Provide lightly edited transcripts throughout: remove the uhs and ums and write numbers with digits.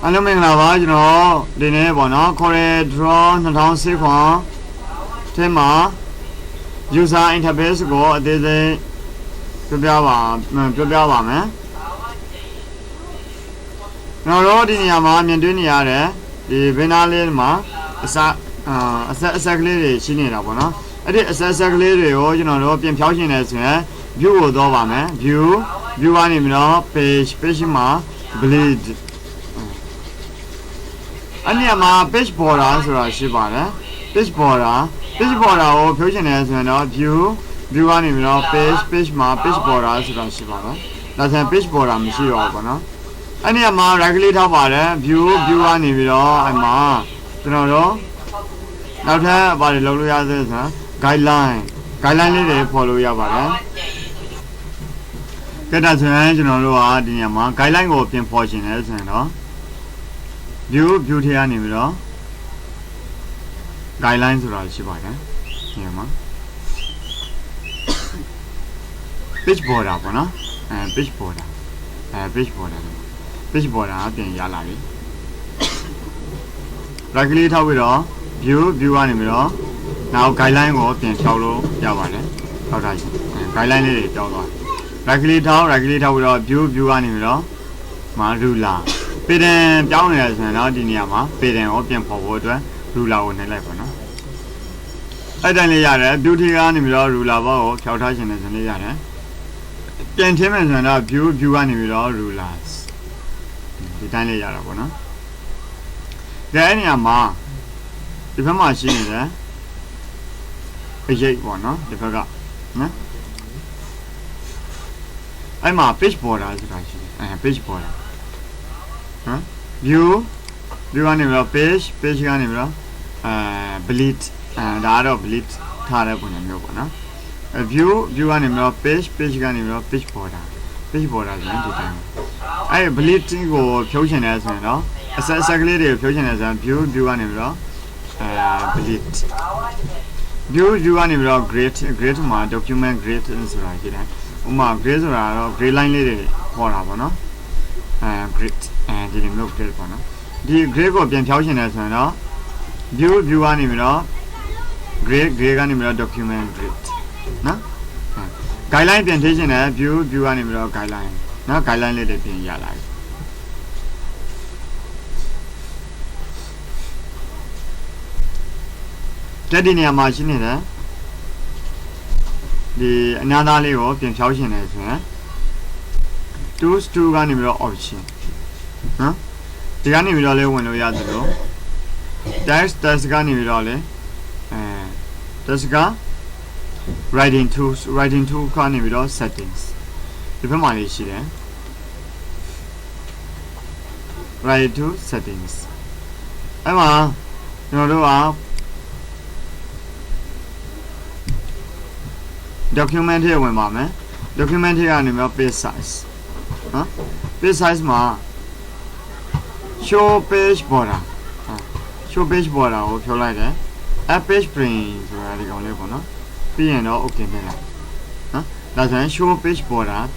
Hello, Mingla, you know, the neighbor, no, CorelDraw, the town sequence, Tema, user interface go, they to be our, man. No, road in Yama, Mendunia, the Benalima, exactly, she need a one. I did exactly, you know, European Pausian as view over, man, view animal, page, ma, bleed. Anyama, page border, so she bought it. Page border, or Pausian as view animal, page, ma, page border, so she bought it. That's a page border, she over. Anyama, regulate about it, view animal, I'm you know, now tell about the local guideline they follow you about it. Get as an you know, guideline go up in portion as you know. View beauty animal guidelines are also about it. Yeah, pitch board up, no? Pitch border. Pitch border up in Yalari. Regulate how we all view animal. Now guideline go up in Cholo Yavale. Guideline is regulate how we all view animal. Marula. Pidden down as an ordinary, pidden open forward, rula on the level. I don't know, beauty animal, rula, Kautashin as an yard. Gentlemen and view animal rulers. The tiny yard. The animal, if a machine is there, a jake one, no? The forgot. I'm a pitch border, a pitch border. View animal, page animal, bleed, and the other bleed, Tarabuna. View animal, page animal, pitch border, I bleed go fusion as you know. Exactly, fusion as a view animal, bleed. View animal, great ma document great and so like it. Great or grey line lady, no? Great and didn't look great for no. The Greg of the fusion as you know. View animal, great animal document great. No? Guideline plantation as view animal guideline. No guideline lady being yellow. Tedinia machine, the another level can fusion as well. Two animal option. The animal when we are the low. That's animal. That's got writing to animal settings. If I'm on it, write to settings. I'm no document here when mama document here animal page size page size ma show page border or feel like that a page print so I go level no be and okay that's a show page border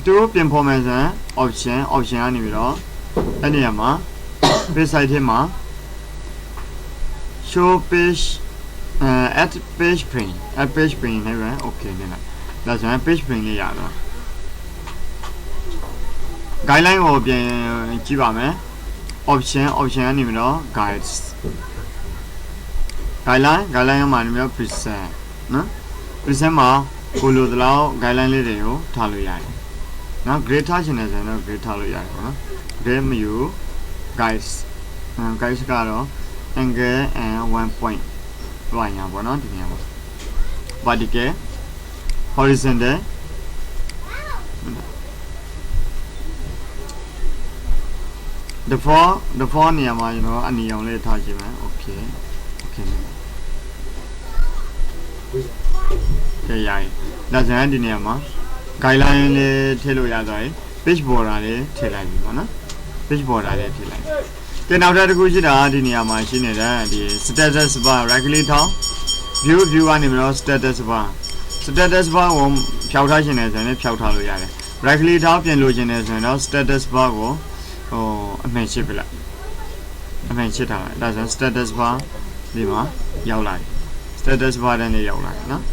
two performance option animal animal page size ma show page at page print, okay, then that's a page print. Guideline will be option animal guides. Guideline manual preset. Preset ma, follow the law guideline video, Taluya. Now, great touch in a great Taluya. Game you guides, caro, and get 1 point. Vertical, horizontal, the four near my, you know, and the only touch, okay, yeah, that's an end near my guideline, tell you, fish board, tell you, fish board, tell you. Then after the Gujida, the machine, the status bar regulator, view animal status bar. Status bar won't Chautashin as a Chautalu. Regulator and lotion as a status bar အမှန်ရှိပြီလားအမှန်ရှိတာလားဒါဆို status bar ဒီမှာရောက်လာပြီ status bar တဲ့နေရောက်လာပြီနော်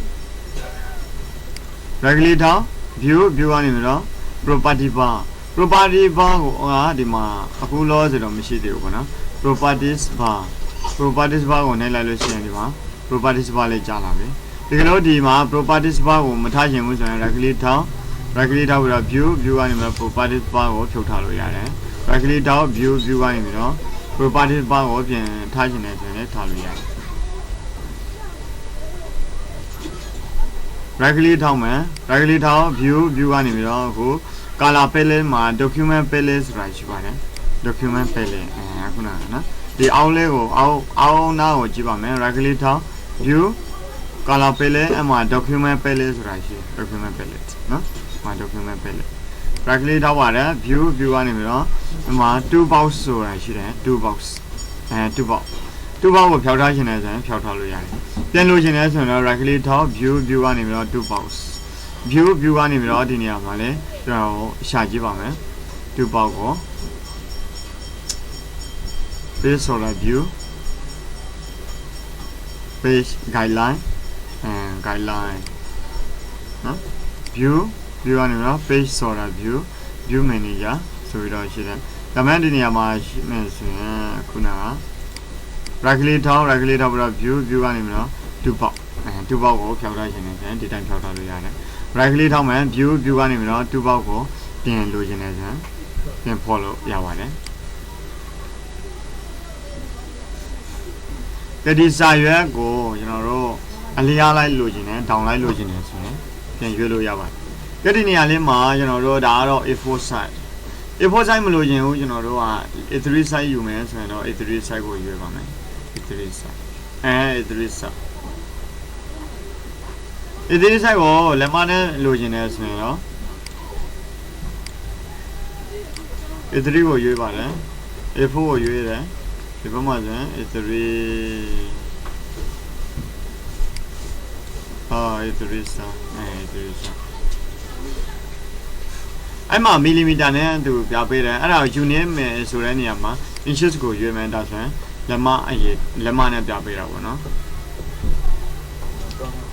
regulator view ကနေပြီးတော့ property bar ကိုဒီမှာအခုလောဆိုတော့မရှိသေးဘူးပေါ့နော် properties bar ကိုနှိပ်လိုက်လို့ရှိရင်ဒီမှာ properties bar လေးကြာလာပြီဒီကလို့ဒီမှာ properties bar ကိုမထားချင်ဘူးဆိုရင် regulator ပြီးတော့ viewကနေပြီးတော့ properties bar ကိုဖြုတ်ထားလို့ရတယ် regulator viewကနေပြီးတော့ properties bar ကိုပြန်ထားချင်တယ်ဆိုရင်လည်းထားလို့ရတယ် regulator မှာ regulator viewကနေပြီးတော့အခု color palette မှာ document palette ဆိုတာရှိပါတယ် document palette ခုနကနော်ဒီအောက်လေးကိုအောက်နားကိုကြည့်ပါမယ် regulator view color palette အမှ document palette ဆိုတာရှိတယ် document palette နော်မှာ document palette regulator ပါတယ် viewကနေပြီးတော့ဒီမှာ two box ဆိုတာရှိတယ် two box 2 box ကိုဖြောက်ထားခြင်းနဲ့ဆိုရင်ဖြောက်ထားလို့ရတယ်ပြန်လို့ခြင်းနဲ့ဆိုရင်တော့ regulator viewကနေပြီးတော့ two box viewကနေပြီးတော့ဒီနေရာမှာလဲကျွန်တော်ရှာကြည့်ပါမယ် two box ကို page solar view page guideline guideline နော် viewကနေပြီးတော့ page solar view manager ဆိုပြီးတော့ရှိတယ်ဒါမှမဟုတ်ဒီနေရာမှာရှိမယ်ဆိုရင်ခုနကregulator ပြီးတော့ viewကနေပြီးတော့ two box ကိုဖြောက်ထားခြင်းနဲ့ဆိုရင်ဒီတိုင်းဖြောက်ထားလို့ရတယ် regulator မှာ viewကနေပြီးတော့ two box ကိုပြင်လိုချင်တယ်ဆိုရင်ပြင်ဖော်လို့ရပါတယ်ဒီစာရွက်ကိုကျွန်တော်တို့အလျားလိုက်လိုချင်တယ် down လိုက်လိုချင်တယ်ဆိုရင်ပြင်ရွေးလို့ရပါတယ်ဒီနေရာလေးမှာကျွန်တော်တို့ဒါကတော့ A4 size A4 size မလိုချင်ဘူးကျွန်တော်တို့က A3 size ယူမယ်ဆိုရင်တော့ A3 size ကိုရွေးပါမယ် A3 size A3 size A3 size ကိုလက်မနဲ့လိုချင်တယ်ဆိုရင်တော့ A3 ကိုရွေးပါတယ် A4 ကိုရွေးတယ်ဒီဘက်မှာဆိုရင် A3 A3 size A3 sizeအဲ့မှာမီလီမီတာနဲ့သူပြပေးတယ်အဲ့ဒါကို unit မယ်ဆိုတဲ့နေရာမှာ inches ကိုရွေးမယ်ဒါဆိုရင်လက်မနဲ့ပြပေးတာပေါ့နော်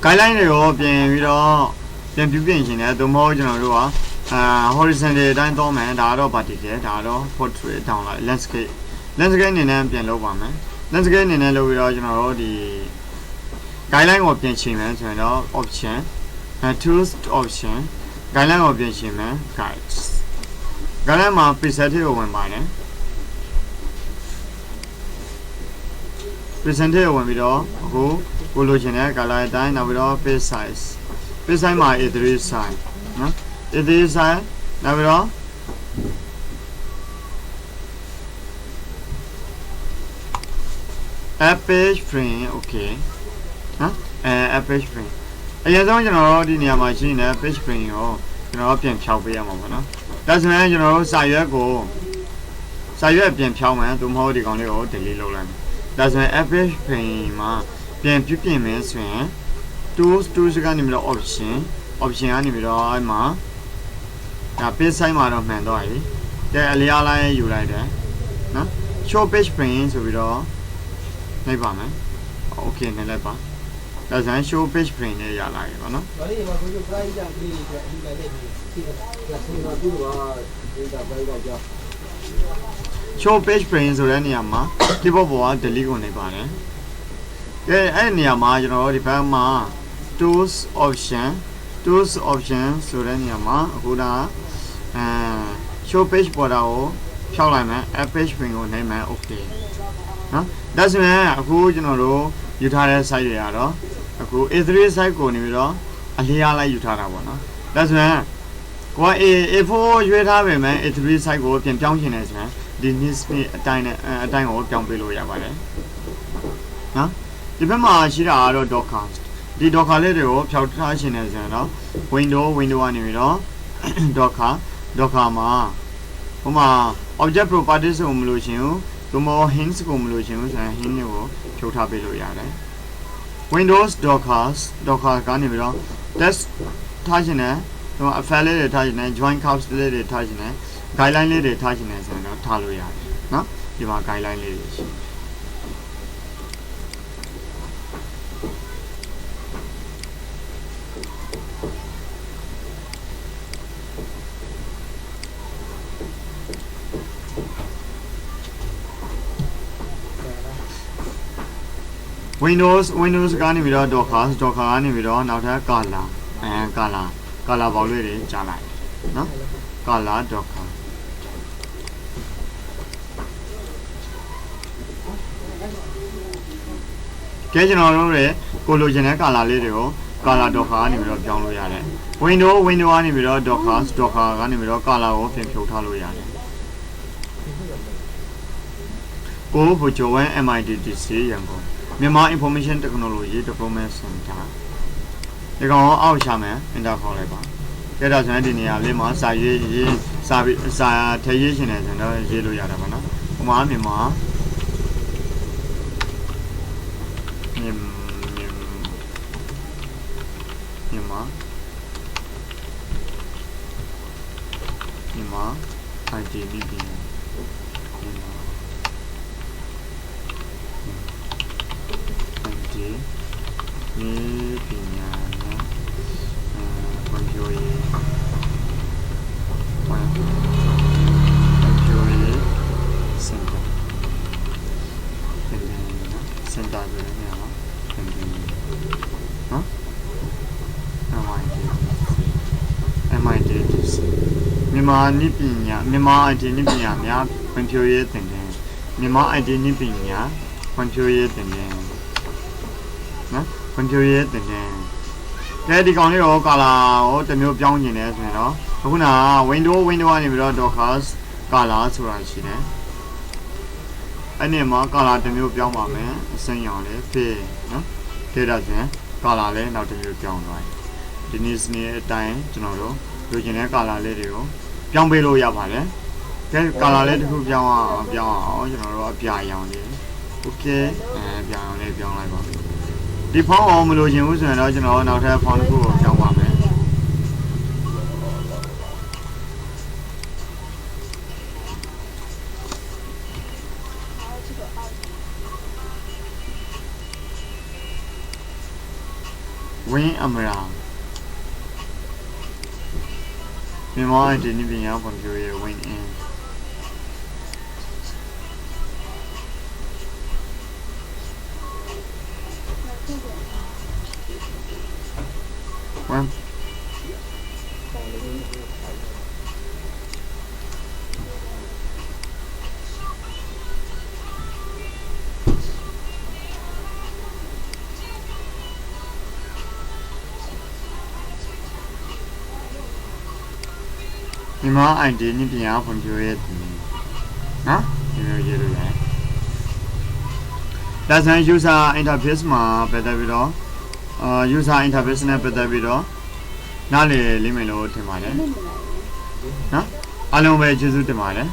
guideline တွေကိုပြင်ပြီးတော့ပြင်ရှင်တယ်သို့မဟုတ်ကျွန်တော်တို့ကhorizontal အတိုင်းသွားမယ်ဒါကတော့ vertical ဒါကတော့ portrait down လိုက် landscape အနေနဲ့ပြင်လုပ်ပါမယ် landscape အနေနဲ့လုပ်ပြီးတော့ကျွန်တော်တို့ဒီ guideline ကိုပြင်ရှင်မယ်ဆိုရင်တော့ option tools option guideline ကိုပြင်ရှင်မယ် guides guideline မှာ preset ကိုဝင်ပါတယ် preset ကိုဝင်ပြီးတော့အခုကိုလိုချင်တဲ့ color အတိုင်းနောက်ပြီးတော့ page size မှာ A3 size နော် A3 size နောက်ပြီးတော့add page frame okay နော်add page frame အရင်ဆုံးကျွန်တော်တို့ဒီနေရာမှာရှိနေတဲ့ page frame ကိုကျွန်တော်တို့ပြန်ဖြောက်ပေးရမှာပေါ့နော်ဒါဆိုရင်ကျွန်တော်တို့စာရွက်ပြန်ဖြောင်းမယ်သို့မဟုတ်ဒီကောင်လေးကို delete လုပ်လိုက်မယ်ဒါဆိုရင် add page frame မှာပြန်ပြင်မယ်ဆိုရင် tools ကနေပြီးတော့ option ကနေပြီးတော့အဲ့မှာဒါ page size မှာတော့မှန်တော့ပြီတဲ့အလျားလိုက်ယူလိုက်တယ်နော် show page frame ဆိုပြီးတော့နှိပ်ပါမယ် okay နှိပ်လိုက်ပါဒါဆိုရင် show page frame နဲ့ရလာပြီပေါ့နော်ဒါလေးမှာကိုကျ price ကြပြီးအတွက်အထူးလိုက်တဲ့ဒီလက်စင်မှာပြုပါဒီက price ကြ show page frame ဆိုတဲ့နေရာမှာ keyboard ပေါ်က delete ကိုနှိပ်ပါတယ်အဲ့နေရာမှာကျွန်တော်တို့ဒီဘက်မှာ tools option ဆိုတဲ့နေရာမှာအခုဒါshow page border ကိုဖြောက်လိုက်မယ် add page frame ကိုနှိပ်မယ် okay နော်ဒါဆိုရင်အခုကျွန်တော်တို့ယူထားတဲ့ site တွေကတော့အခု A3 site ကိုနေပြီးတော့အလျားလိုက်ယူထားတာပေါ့နော်ဒါဆိုရင်ကိုက A4 ရွေးထားပေမဲ့ A3 site ကိုပြန်ပြောင်းချင်တယ်ဆိုရင်ဒီ niche အတိုင်းကိုပြောင်းပေးလို့ရပါတယ်နော်ဒီဘက်မှာရှိတာကတော့ docker ဒီ docker လေးတွေကိုဖြောက်ထားရှင်နေဆိုရင်တော့ window ကနေပြီးတော့ docker မှာဟိုမှာ object properties ကိုမလို့ရှင်ဘူးသို့မဟုတ် hints ကိုမလို့ရှင်ဘူးဆိုရင် hint တွေကိုဖြုတ်ထားပေးလို့ရတယ် windows docker ကနေပြီးတော့ text ထားရှင်နေဟို file လေးတွေထားရှင်နေ join caps လေးတွေထားရှင်နေ guideline လေးတွေထားချင်တယ်ဆိုရင်တော့ထားလို့ရတယ်နော်ဒီမှာ guideline လေးတွေရှိ Windows ကနေပြီးတော့ Docker ကနေပြီးတော့နောက်ထပ် color color ပေါက်လေးတွေကြားလိုက်နော် color Docker ကဲကျွန်တော်တို့ရဲ့ကိုလိုချင်တဲ့ color လေးတွေကို color Docker ကနေပြီးတော့ပြောင်းလို့ရတယ် Windows ကနေပြီးတော့ Docker ကနေပြီးတော့ color ကိုပြင်ဖြုတ်ထားလို့ရတယ်ကို Bo Kyaw Win MITDC ရန်ကုန်မြန်မာ Information Technology Development Center ဒီကောင်အောက်ရှာမယ် enter ခေါ်လိုက်ပါကြည့်တော့ကျွန်တော်ဒီနေရာလေးမှာစာရေးစာထည့်ရေးရှင်တယ်ကျွန်တော်ရေးလို့ရတာပါနော်ဟိုမှာမြန်မာIT นี่เป็นนี่เป็นอย่างนะคนช่วยเซ็นเตอร์เป็นนะเซ็นเตอร์เป็นยังไงวะเป็นฮะMITDC မြန်မာနိပညာမြန်မာ IT နိပညာများဖွံ့ဖြိုးရေးတင်တယ်မြန်မာ IT နိပညာဖွံ့ဖြိုးရေးတင်တယ်နော်ဖွံ့ဖြိုးရေးတင်တယ်ဒီကောင်လေးတော့ကာလာကိုတစ်မျိုးပြောင်းကျင်တယ်ဆိုရင်တော့အခုနက Windows ကနေပြီးတော့ Docker ကာလာဆိုတာရှိတယ်အဲ့ဒီမှာကာလာတစ်မျိုးပြောင်းပါမယ်အစင်းရောင်လေးဖြစ်နော်ဒေတာချင်းကာလာလေးနောက်တစ်မျိုးပြောင်းသွားတယ်ဒီနေ့စနေအတိုင်းကျွန်တော်တို့လိုချင်တဲ့ကာလာလေးတွေကိုပြောင်းပေးလို့ရပါတယ်။ကဲကာလာလေးတစ်ခုပြောင်းအောင်ကျွန်တော်တို့အပြာရောင်လေး။ Okay ပြာရောင်လေးပြောင်းလိုက်ပါ။ဒီဖောင်းအောင်မလို့ချင်ဘူးဆိုရင်တော့ကျွန်တော်နောက်ထပ်ဖောင်းတစ်ခုကိုပြောင်းပါမယ်။ Win အမရာမြန်မာ IT နိပညာဖွံ့ဖြိုးရေး Win in မြန်မာ IT နိပညာဖွံ့ဖြိုးရေးနော်ဒီလိုရေးလို့ရတယ်ဒါဆိုရင် user interface မှာပတ်သက်ပြီးတော့ user interface နဲ့ပတ်သက်ပြီးတော့နားလည်လိမ့်မယ်လို့ထင်ပါတယ်နော်အားလုံးပဲကျေးဇူးတင်ပါတယ်